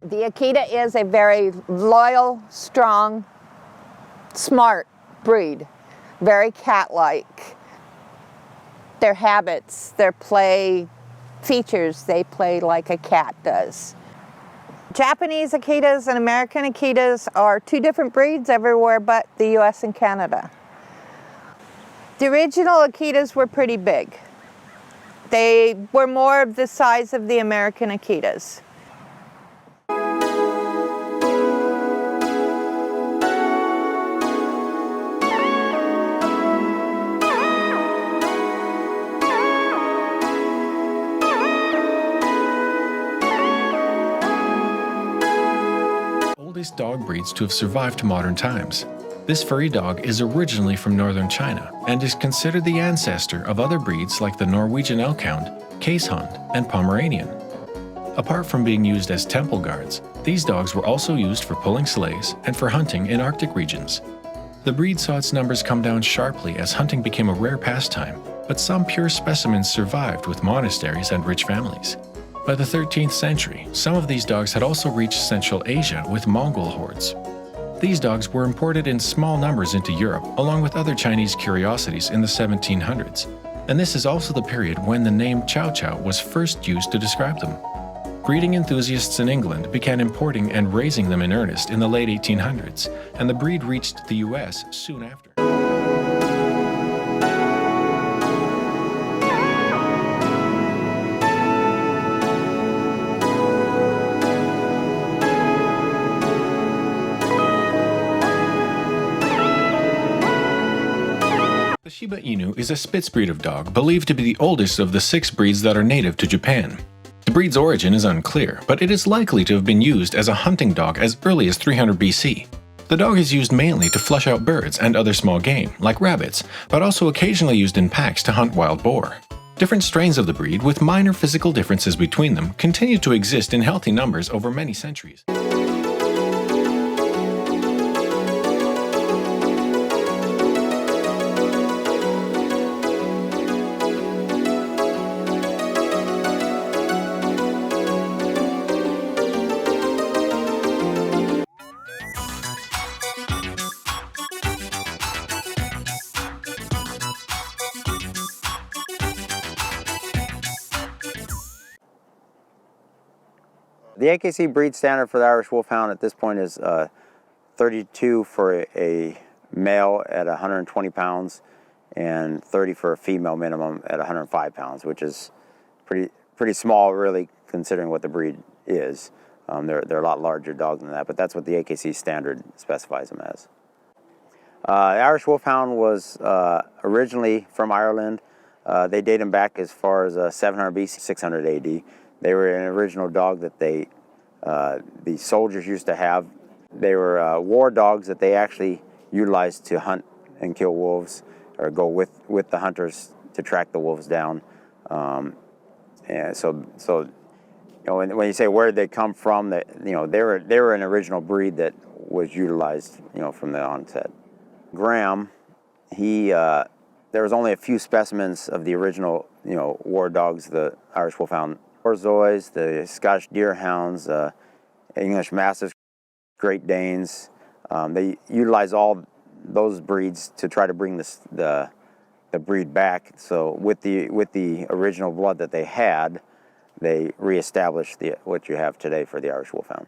The Akita is a very loyal, strong, smart breed, very cat-like. Their habits, their play features, they play like a cat does. Japanese Akitas and American Akitas are two different breeds everywhere but the US and Canada. The original Akitas were pretty big. They were more of the size of the American Akitas. Oldest dog breeds to have survived to modern times. This furry dog is originally from northern China and is considered the ancestor of other breeds like the Norwegian Elkhound, Case Hound, and Pomeranian. Apart from being used as temple guards, these dogs were also used for pulling sleighs and for hunting in Arctic regions. The breed saw its numbers come down sharply as hunting became a rare pastime, but some pure specimens survived with monasteries and rich families. By the 13th century, some of these dogs had also reached Central Asia with Mongol hordes. These dogs were imported in small numbers into Europe, along with other Chinese curiosities in the 1700s, and this is also the period when the name Chow Chow was first used to describe them. Breeding enthusiasts in England began importing and raising them in earnest in the late 1800s, and the breed reached the US soon after. The Shiba Inu is a Spitz breed of dog believed to be the oldest of the 6 breeds that are native to Japan. The breed's origin is unclear, but it is likely to have been used as a hunting dog as early as 300 BC. The dog is used mainly to flush out birds and other small game, like rabbits, but also occasionally used in packs to hunt wild boar. Different strains of the breed, with minor physical differences between them, continue to exist in healthy numbers over many centuries. The AKC breed standard for the Irish Wolfhound at this point is 32 for a male at 120 pounds and 30 for a female minimum at 105 pounds, which is pretty small really considering what the breed is. They're a lot larger dogs than that, but that's what the AKC standard specifies them as. The Irish Wolfhound was originally from Ireland. They date them back as far as 700 BC, 600 AD. They were an original dog that the soldiers used to have. They were war dogs that they actually utilized to hunt and kill wolves, or go with the hunters to track the wolves down. And so you know, when you say where did they come from, that they were an original breed that was utilized from the onset. Graham, there was only a few specimens of the original war dogs, the Irish Wolfhound. Borzois, the Scottish Deerhounds, English Mastiffs, Great Danes. They utilize all those breeds to try to bring the breed back. So with the original blood that they had, they reestablished what you have today for the Irish Wolfhound.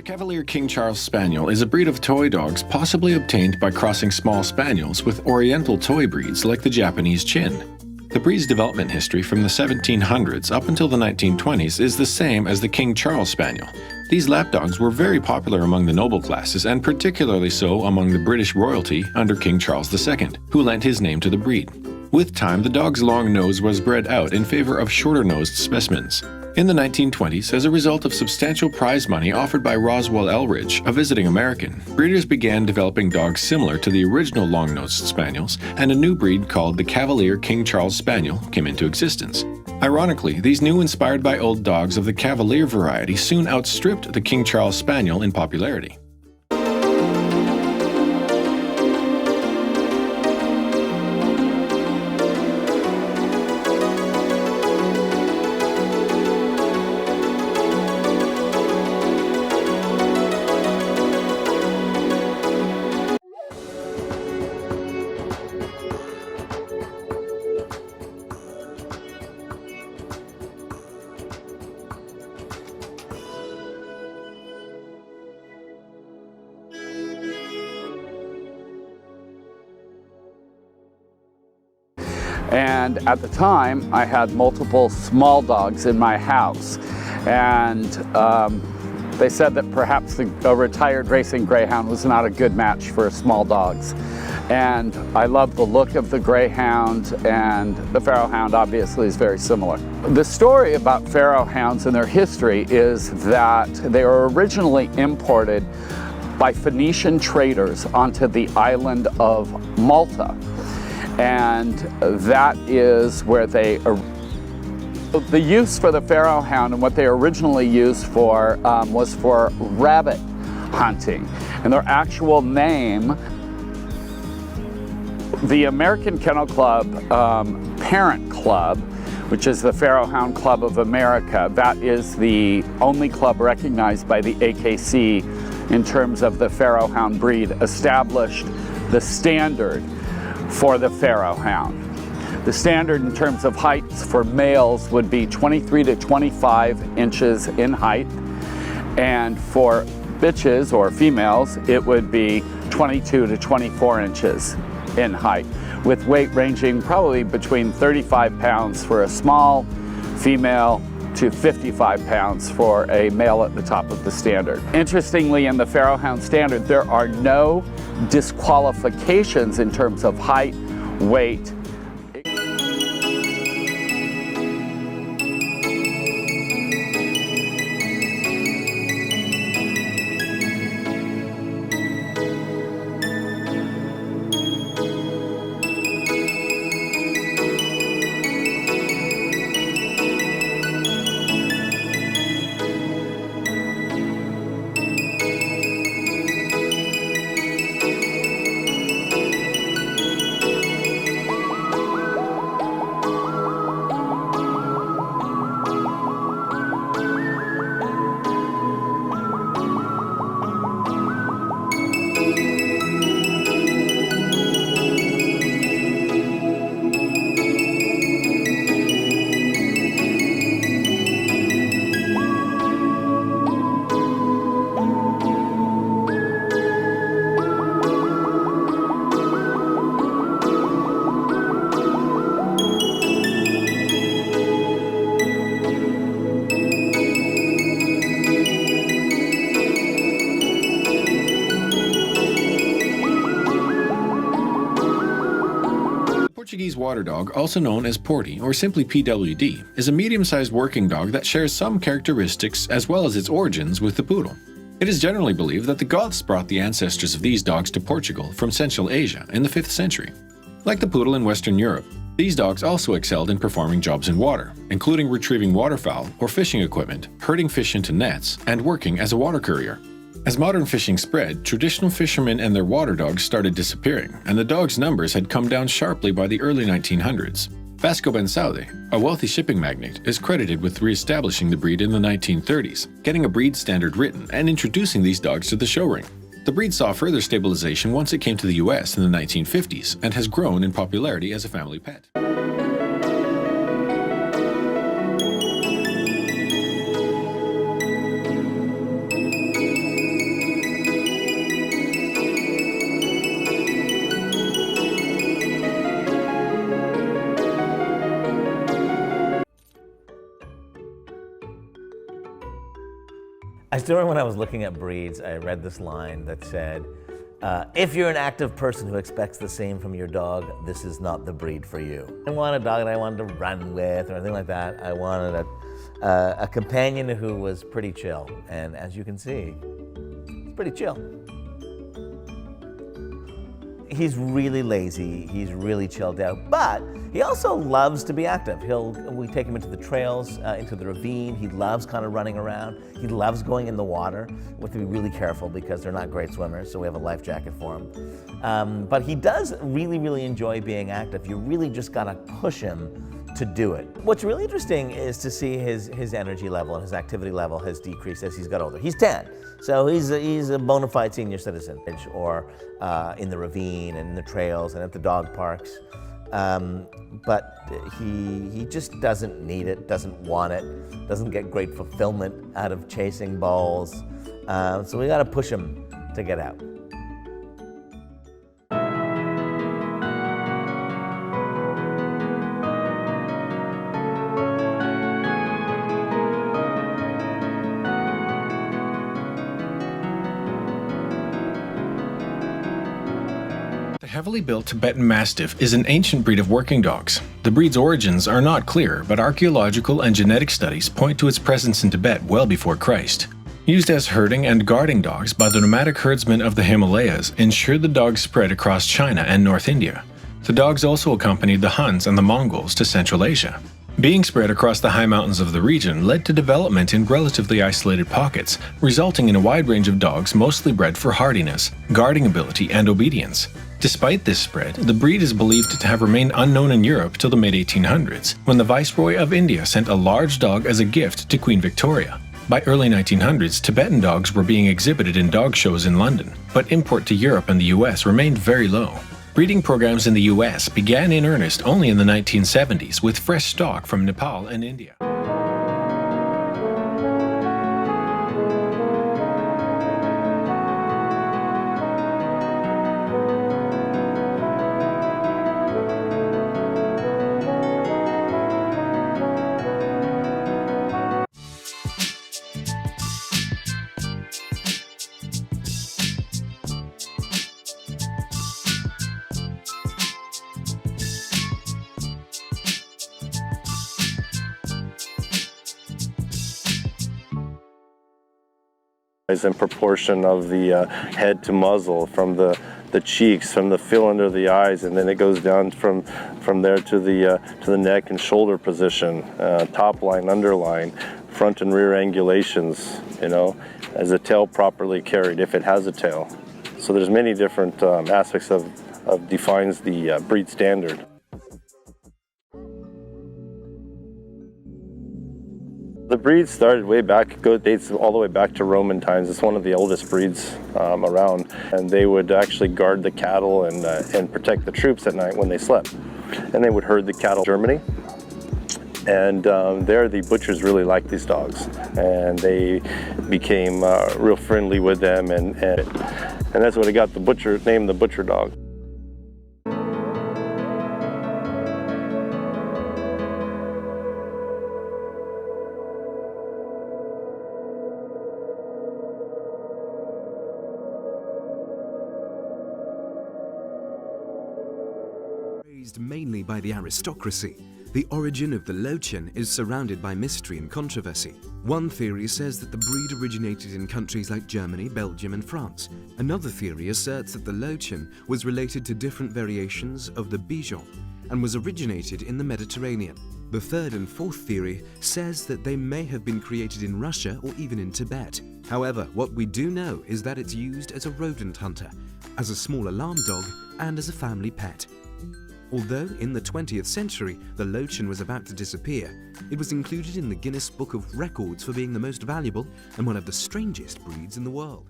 Cavalier King Charles Spaniel is a breed of toy dogs possibly obtained by crossing small spaniels with oriental toy breeds like the Japanese Chin. The breed's development history from the 1700s up until the 1920s is the same as the King Charles Spaniel. These lapdogs were very popular among the noble classes, and particularly so among the British royalty under King Charles II, who lent his name to the breed. With time, the dog's long nose was bred out in favor of shorter-nosed specimens. In the 1920s, as a result of substantial prize money offered by Roswell Eldridge, a visiting American, breeders began developing dogs similar to the original long-nosed spaniels, and a new breed called the Cavalier King Charles Spaniel came into existence. Ironically, these new inspired by old dogs of the Cavalier variety soon outstripped the King Charles Spaniel in popularity. And at the time, I had multiple small dogs in my house. And they said that perhaps a retired racing greyhound was not a good match for small dogs. And I love the look of the greyhound, and the Pharaoh hound obviously is very similar. The story about Pharaoh hounds and their history is that they were originally imported by Phoenician traders onto the island of Malta. And that is where the use for the Pharaoh hound and what they originally used for was for rabbit hunting. And their actual name, the American Kennel Club parent club, which is the Pharaoh Hound Club of America, that is the only club recognized by the AKC in terms of the Pharaoh hound breed, established the standard for the Pharaoh hound. The standard in terms of heights for males would be 23 to 25 inches in height, and for bitches or females it would be 22 to 24 inches in height, with weight ranging probably between 35 pounds for a small female to 55 pounds for a male at the top of the standard. Interestingly, in the Pharaoh hound standard, there are no disqualifications in terms of height, weight. Portuguese water dog, also known as Porty or simply PWD, is a medium-sized working dog that shares some characteristics as well as its origins with the poodle. It is generally believed that the Goths brought the ancestors of these dogs to Portugal from Central Asia in the 5th century. Like the poodle in Western Europe, these dogs also excelled in performing jobs in water, including retrieving waterfowl or fishing equipment, herding fish into nets, and working as a water courier. As modern fishing spread, traditional fishermen and their water dogs started disappearing, and the dogs' numbers had come down sharply by the early 1900s. Vasco Bensaude, a wealthy shipping magnate, is credited with re-establishing the breed in the 1930s, getting a breed standard written and introducing these dogs to the show ring. The breed saw further stabilization once it came to the US in the 1950s and has grown in popularity as a family pet. I still remember when I was looking at breeds, I read this line that said, if you're an active person who expects the same from your dog, this is not the breed for you. I didn't want a dog that I wanted to run with or anything like that. I wanted a companion who was pretty chill. And as you can see, he's pretty chill. He's really lazy, he's really chilled out, but he also loves to be active. We take him into the trails, into the ravine. He loves kind of running around. He loves going in the water. We have to be really careful because they're not great swimmers, so we have a life jacket for him. But he does really, really enjoy being active. You really just gotta push him to do it. What's really interesting is to see his energy level and his activity level has decreased as he's got older. He's 10, so he's a bona fide senior citizen, or in the ravine and in the trails and at the dog parks. But he just doesn't need it, doesn't want it, doesn't get great fulfillment out of chasing balls. So we gotta push him to get out. The heavily built Tibetan Mastiff is an ancient breed of working dogs. The breed's origins are not clear, but archaeological and genetic studies point to its presence in Tibet well before Christ. Used as herding and guarding dogs by the nomadic herdsmen of the Himalayas ensured the dogs spread across China and North India. The dogs also accompanied the Huns and the Mongols to Central Asia. Being spread across the high mountains of the region led to development in relatively isolated pockets, resulting in a wide range of dogs mostly bred for hardiness, guarding ability, and obedience. Despite this spread, the breed is believed to have remained unknown in Europe till the mid-1800s, when the Viceroy of India sent a large dog as a gift to Queen Victoria. By early 1900s, Tibetan dogs were being exhibited in dog shows in London, but import to Europe and the US remained very low. Breeding programs in the US began in earnest only in the 1970s with fresh stock from Nepal and India. In proportion of the head to muzzle, from the cheeks, from the fill under the eyes, and then it goes down from there to the neck and shoulder position, top line, underline, front and rear angulations, as a tail properly carried, if it has a tail. So there's many different aspects of defines the breed standard. The breed started way back, dates all the way back to Roman times. It's one of the oldest breeds around, and they would actually guard the cattle and protect the troops at night when they slept. And they would herd the cattle in Germany, and there the butchers really liked these dogs, and they became real friendly with them, and that's what it got the name the butcher dog. Raised mainly by the aristocracy, the origin of the Lochin is surrounded by mystery and controversy. One theory says that the breed originated in countries like Germany, Belgium and France. Another theory asserts that the Lochin was related to different variations of the Bichon and was originated in the Mediterranean. The third and fourth theory says that they may have been created in Russia or even in Tibet. However, what we do know is that it's used as a rodent hunter, as a small alarm dog and as a family pet. Although in the 20th century the Lochin was about to disappear, it was included in the Guinness Book of Records for being the most valuable and one of the strangest breeds in the world.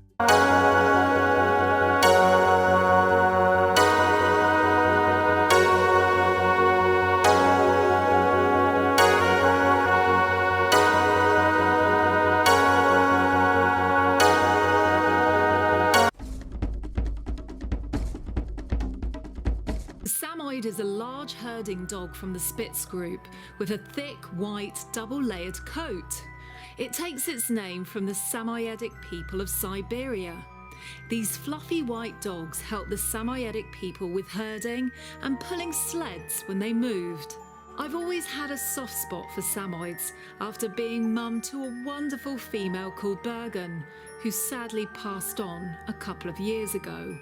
Samoyed is a large herding dog from the Spitz group with a thick, white, double-layered coat. It takes its name from the Samoyedic people of Siberia. These fluffy white dogs helped the Samoyedic people with herding and pulling sleds when they moved. I've always had a soft spot for Samoyeds after being mum to a wonderful female called Bergen, who sadly passed on a couple of years ago.